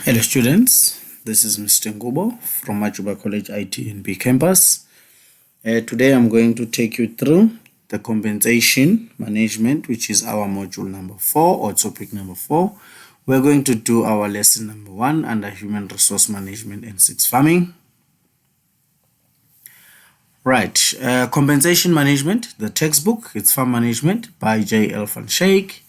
Hello students, this is Mr. Ngubo from Majuba College IT&B campus. Today I'm going to take you through the compensation management, which is our module number 4 or topic number 4. We're going to do our lesson number 1 under human resource management and 6 farming. Right, compensation management, the textbook, it's farm management by J.L. Schaik.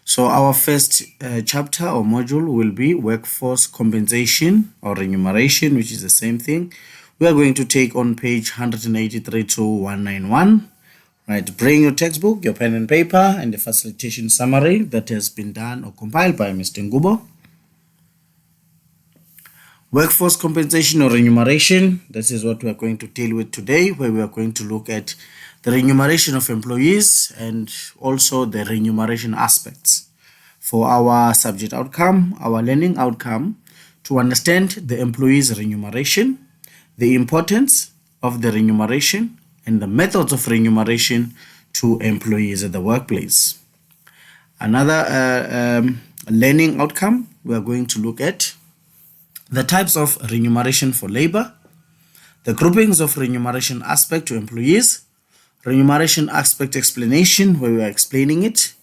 So our first chapter or module will be workforce compensation or remuneration, which is the same thing. We are going to take on page 183 to 191. Right, bring your textbook, your pen and paper, and the facilitation summary that has been done or compiled by Mr. Ngubo. Workforce compensation or remuneration, this is what we are going to deal with today, where we are going to look at the remuneration of employees and also the remuneration aspects for our subject outcome, our learning outcome, to understand the employee's remuneration, the importance of the remuneration, and the methods of remuneration to employees at the workplace. Another learning outcome, we are going to look at the types of remuneration for labor, the groupings of remuneration aspect to employees, remuneration aspect explanation, where we are explaining it.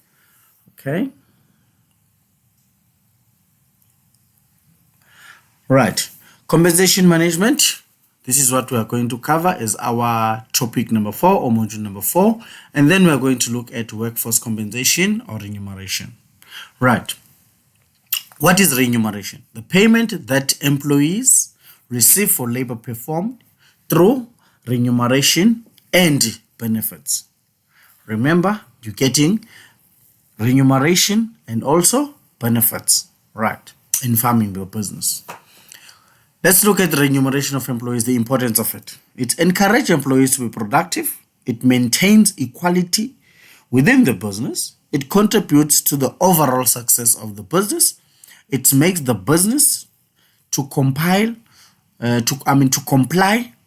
Okay. Right. Compensation management. This is what we are going to cover as our topic number 4 or module number 4. And then we are going to look at workforce compensation or remuneration. Right. What is remuneration? The payment that employees receive for labor performed through remuneration and benefits. Remember, you're getting remuneration and also benefits, right, in farming your business. Let's look at the remuneration of employees, the importance of it. It encourages employees to be productive. It maintains equality within the business. It contributes to the overall success of the business. It makes the business to comply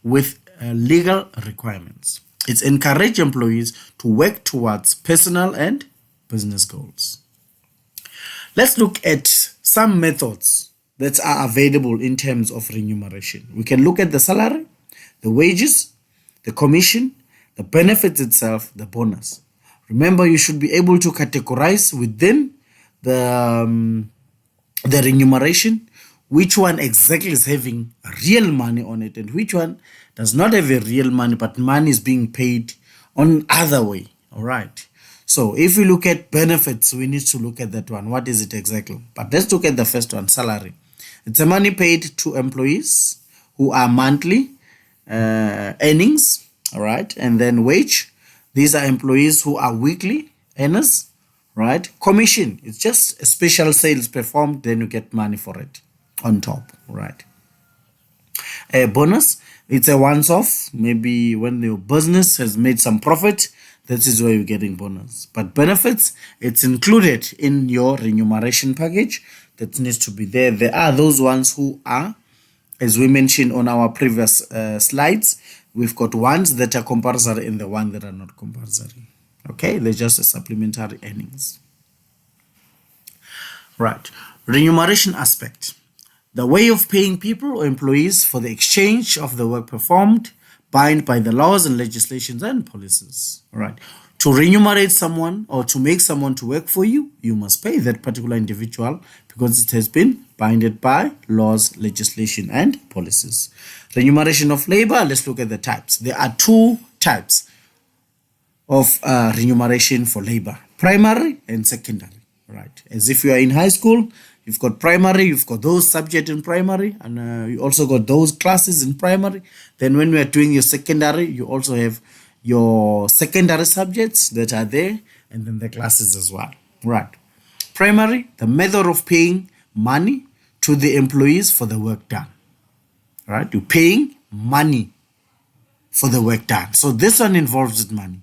with legal requirements. It encourages employees to work towards personal and business goals. Let's look at some methods that are available in terms of remuneration. We can look at the salary, the wages, the commission, the benefits itself, the bonus. Remember, you should be able to categorize within the remuneration which one exactly is having real money on it and which one does not have a real money, but money is being paid on other way. All right. So if we look at benefits, we need to look at that one. What is it exactly? But let's look at the first one, salary. It's a money paid to employees who are monthly earnings. All right. And then wage. These are employees who are weekly earners. Right. Commission. It's just a special sales performed. Then you get money for it on top. Right. A bonus, it's a once-off. Maybe when your business has made some profit, this is where you're getting bonus. But benefits, it's included in your remuneration package that needs to be there. There are those ones who are, as we mentioned on our previous slides, we've got ones that are compulsory and the ones that are not compulsory. Okay, they're just a supplementary earnings. Right, remuneration aspect. The way of paying people or employees for the exchange of the work performed, bound by the laws and legislations and policies. All right. To remunerate someone or to make someone to work for you, you must pay that particular individual because it has been bounded by laws, legislation, and policies. Remuneration of labor, let's look at the types. There are 2 types of remuneration for labor, primary and secondary. Right. As if you are in high school, you've got primary, you've got those subjects in primary, and you also got those classes in primary. Then when we are doing your secondary, you also have your secondary subjects that are there, and then the classes as well. Right. Primary, the method of paying money to the employees for the work done. Right. You're paying money for the work done. So this one involves money.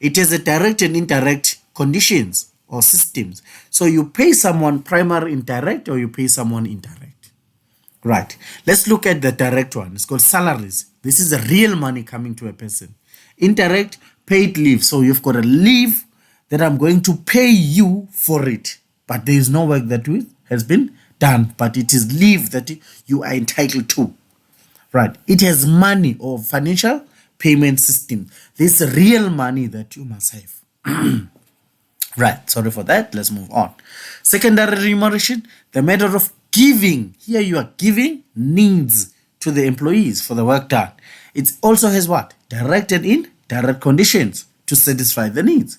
It has a direct and indirect conditions or systems. So you pay someone primary indirect or you pay someone indirect. Right. Let's look at the direct one. It's called salaries. This is the real money coming to a person. Indirect, paid leave. So you've got a leave that I'm going to pay you for it. But there is no work that has been done, but it is leave that you are entitled to. Right. It has money or financial payment system. This real money that you must have. Right. Sorry for that. Let's move on. Secondary remuneration, the method of giving. Here you are giving needs to the employees for the work done. It also has what? Direct and indirect conditions to satisfy the needs.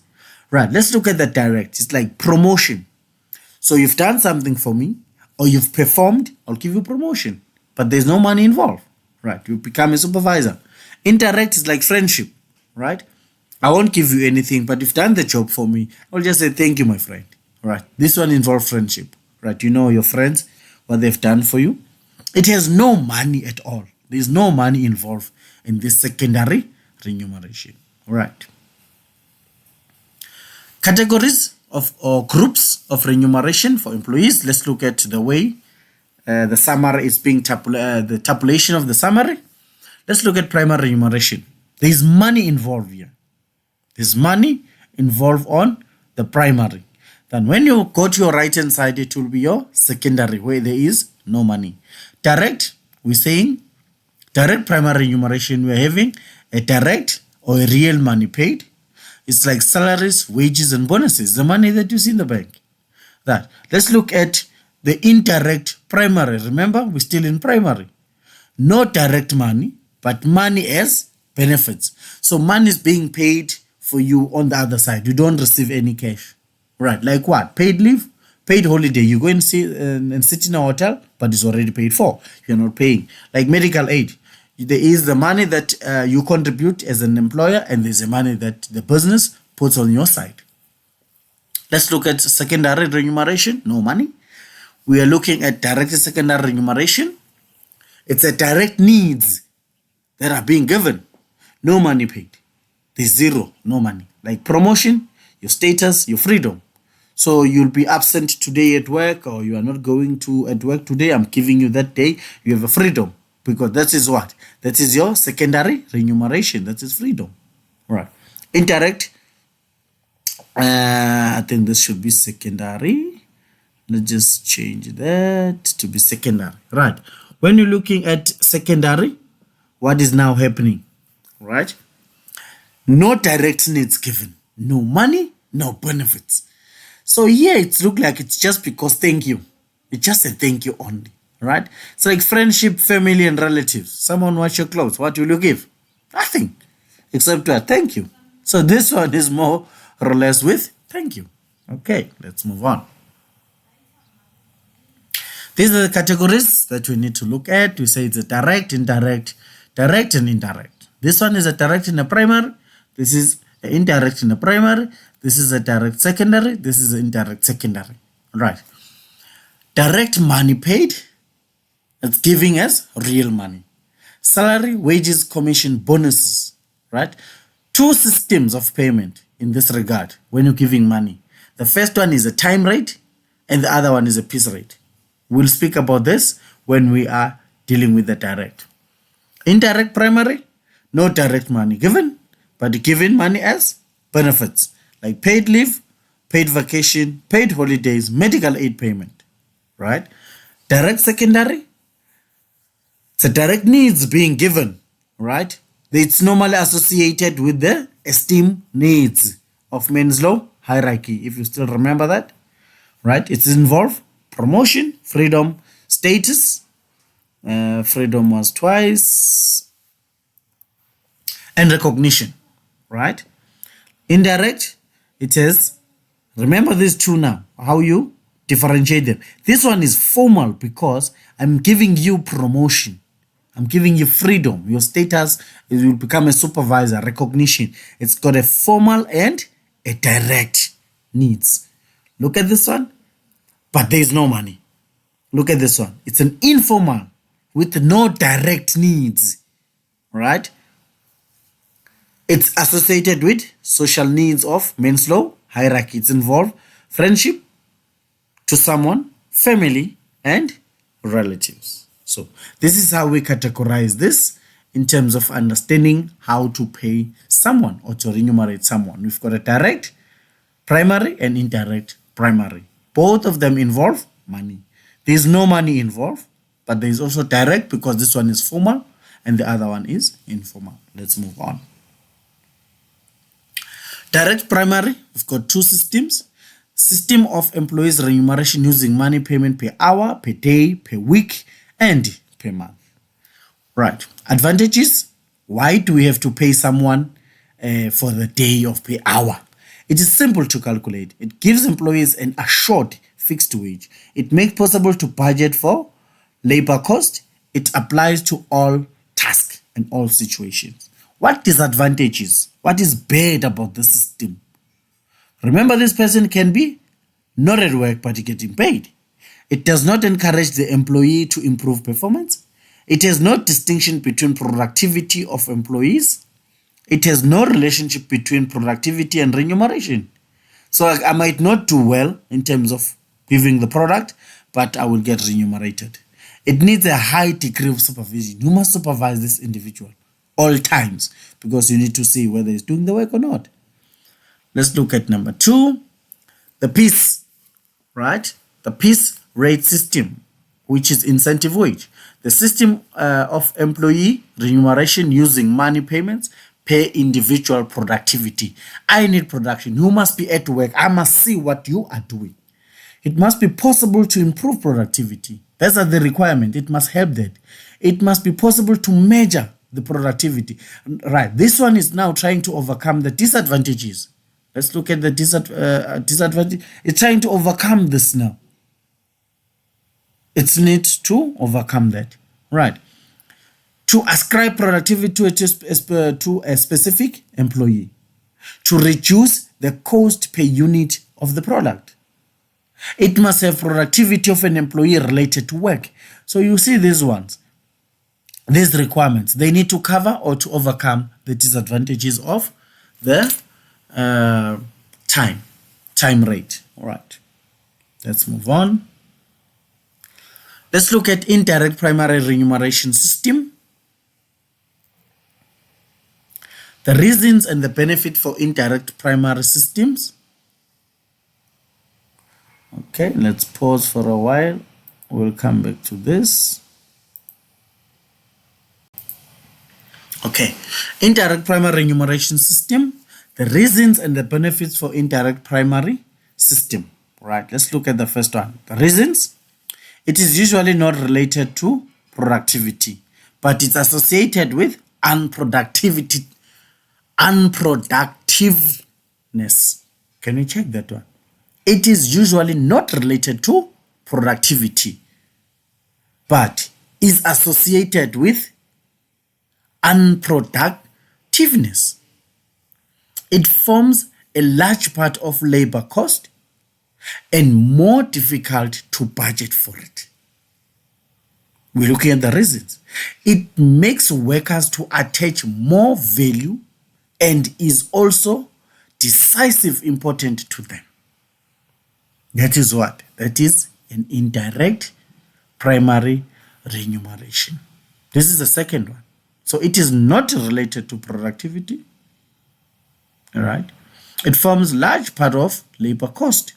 Right. Let's look at the direct. It's like promotion. So you've done something for me or you've performed, I'll give you promotion. But there's no money involved. Right, you become a supervisor. Indirect is like friendship, right? I won't give you anything, but you've done the job for me. I'll just say thank you, my friend. Right, this one involves friendship, right? You know your friends, what they've done for you. It has no money at all. There's no money involved in this secondary remuneration, right? Categories of or groups of remuneration for employees. Let's look at the way the summary is being the tabulation of the summary. Let's look at primary remuneration. There is money involved here. There's money involved on the primary. Then when you go to your right hand side, it will be your secondary where there is no money. Direct, we're saying direct primary remuneration, we're having a direct or a real money paid. It's like salaries, wages, and bonuses, the money that you see in the bank. That. Let's look at the indirect primary. Remember, we're still in primary. No direct money, but money as benefits. So money is being paid for you on the other side. You don't receive any cash. Right, like what? Paid leave, paid holiday. You go and sit in a hotel, but it's already paid for. You're not paying. Like medical aid. There is the money that you contribute as an employer, and there's the money that the business puts on your side. Let's look at secondary remuneration. No money. We are looking at direct and secondary remuneration. It's a direct needs that are being given. No money paid. There's zero, no money. Like promotion, your status, your freedom. So you'll be absent today at work, or you are not going to at work today. I'm giving you that day. You have a freedom, because that is what? That is your secondary remuneration. That is freedom. Right. Indirect. I think this should be secondary. Let's just change that to be secondary. Right. When you're looking at secondary, what is now happening? Right? No direct needs given. No money, no benefits. So here it looks like it's just because thank you. It's just a thank you only. Right? It's like friendship, family, and relatives. Someone wash your clothes. What will you give? Nothing. Except a thank you. So this one is more or less with thank you. Okay, let's move on. These are the categories that we need to look at. We say it's a direct, indirect, direct, and indirect. This one is a direct in the primary. This is an indirect in the primary. This is a direct secondary. This is an indirect secondary. Right. Direct money paid. It's giving us real money. Salary, wages, commission, bonuses. Right. Two systems of payment in this regard when you're giving money. The first one is a time rate, and the other one is a piece rate. We'll speak about this when we are dealing with the direct. Indirect primary, no direct money given, but given money as benefits, like paid leave, paid vacation, paid holidays, medical aid payment, right? Direct secondary, it's a direct needs being given, right? It's normally associated with the esteem needs of Maslow's hierarchy, if you still remember that, right? It's involved promotion, freedom, status. Freedom was twice. And recognition, right? Indirect, it is, remember these two now, how you differentiate them. This one is formal because I'm giving you promotion. I'm giving you freedom. Your status, you will become a supervisor, recognition. It's got a formal and a direct needs. Look at this one. But there is no money. Look at this one. It's an informal with no direct needs, right? It's associated with social needs of Maslow's hierarchy. It's involved friendship to someone, family, and relatives. So this is how we categorize this in terms of understanding how to pay someone or to remunerate someone. We've got a direct primary and indirect primary. Both of them involve money. There's no money involved, but there is also direct because this one is formal and the other one is informal. Let's move on. Direct primary, we've got two systems. System of employees remuneration using money payment per hour, per day, per week, and per month. Right. Advantages. Why do we have to pay someone for the day of per hour? It is simple to calculate. It gives employees an assured fixed wage. It makes possible to budget for labor cost. It applies to all tasks and all situations. What disadvantages? What is bad about the system? Remember, this person can be not at work but getting paid. It does not encourage the employee to improve performance. It has no distinction between productivity of employees. It has no relationship between productivity and remuneration. So I might not do well in terms of giving the product, but I will get remunerated. It needs a high degree of supervision. You must supervise this individual all times because you need to see whether he's doing the work or not. Let's look at number 2, the piece, right? The piece rate system, which is incentive wage. The system of employee remuneration using money payments per individual productivity. I need production. You must be at work. I must see what you are doing. It must be possible to improve productivity. That's the requirement. It must help that. It must be possible to measure the productivity. Right. This one is now trying to overcome the disadvantages. Let's look at the disadvantage. It's trying to overcome this now. It needs to overcome that. Right. To ascribe productivity to a specific employee. To reduce the cost per unit of the product. It must have productivity of an employee related to work. So you see these ones. These requirements, they need to cover or to overcome the disadvantages of the time rate. All right, let's move on. Let's look at indirect primary remuneration system. The reasons and the benefit for indirect primary systems. Okay, let's pause for a while. We'll come back to this. Okay, indirect primary remuneration system. The reasons and the benefits for indirect primary system. Right, let's look at the first one. The reasons. It is usually not related to productivity, but it's associated with unproductiveness. Can you check that one? It is usually not related to productivity, but is associated with unproductiveness. It forms a large part of labor cost and more difficult to budget for it. We're looking at the reasons. It makes workers to attach more value and is also decisive important to them. That is what? That is an indirect primary remuneration. This is the second one. So it is not related to productivity. All right. It forms large part of labor cost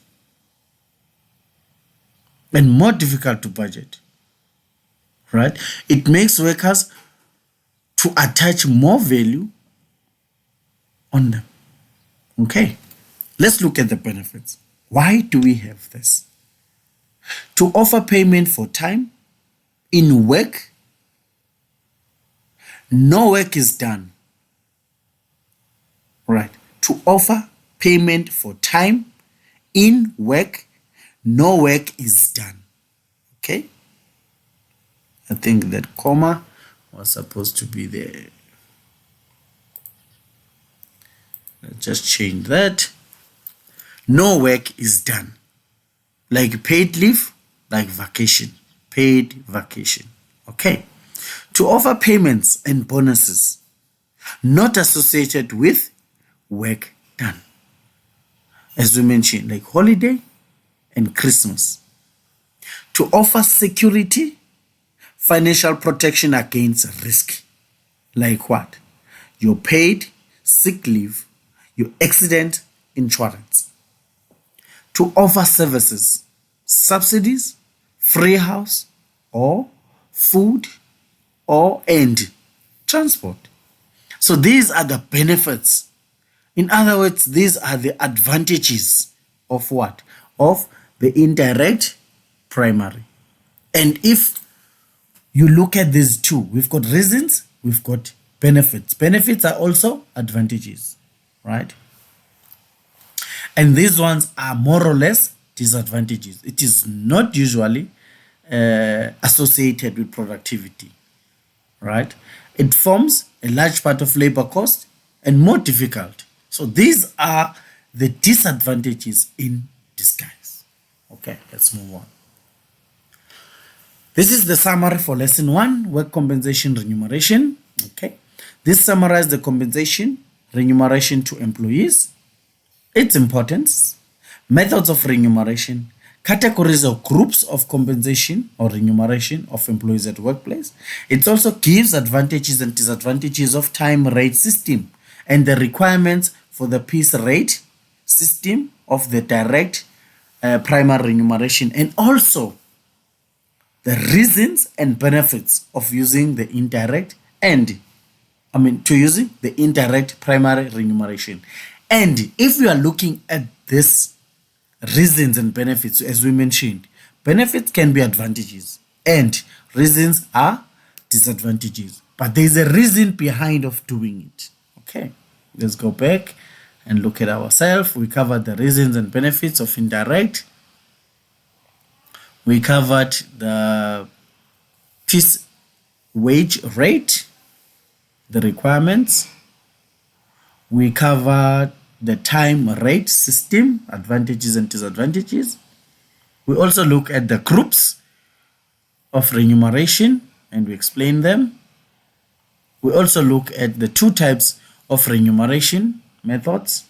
and more difficult to budget. Right. It makes workers to attach more value on them. Okay. Let's look at the benefits. Why do we have this? To offer payment for time in work. No work is done. Right. To offer payment for time in work. No work is done. Okay. I think that comma was supposed to be there. Let's just change that. No work is done. Like paid leave, like vacation. Paid vacation. Okay. To offer payments and bonuses not associated with work done. As we mentioned, like holiday and Christmas. To offer security, financial protection against risk. Like what? Your paid sick leave, your accident insurance. To offer services, subsidies, free house, or food, or and transport. So these are the benefits. In other words, these are the advantages of what? Of the indirect primary. And if you look at these two, we've got reasons, we've got benefits. Benefits are also advantages, right? And these ones are more or less disadvantages. It is not usually associated with productivity, right? It forms a large part of labor cost and more difficult. So these are the disadvantages in disguise. Okay, let's move on. This is the summary for lesson 1, work compensation remuneration. Okay, this summarizes the compensation remuneration to employees, its importance, methods of remuneration, categories or groups of compensation or remuneration of employees at workplace. It also gives advantages and disadvantages of time rate system and the requirements for the piece rate system of the direct primary remuneration, and also the reasons and benefits of using the indirect using the indirect primary remuneration. And if we are looking at this reasons and benefits, as we mentioned, benefits can be advantages and reasons are disadvantages, but there's a reason behind of doing it. Okay, let's go back and look at ourselves. We covered the reasons and benefits of indirect. We covered the piece wage rate, the requirements. We covered the time rate system, advantages and disadvantages. We also look at the groups of remuneration and we explain them. We also look at the two types of remuneration methods.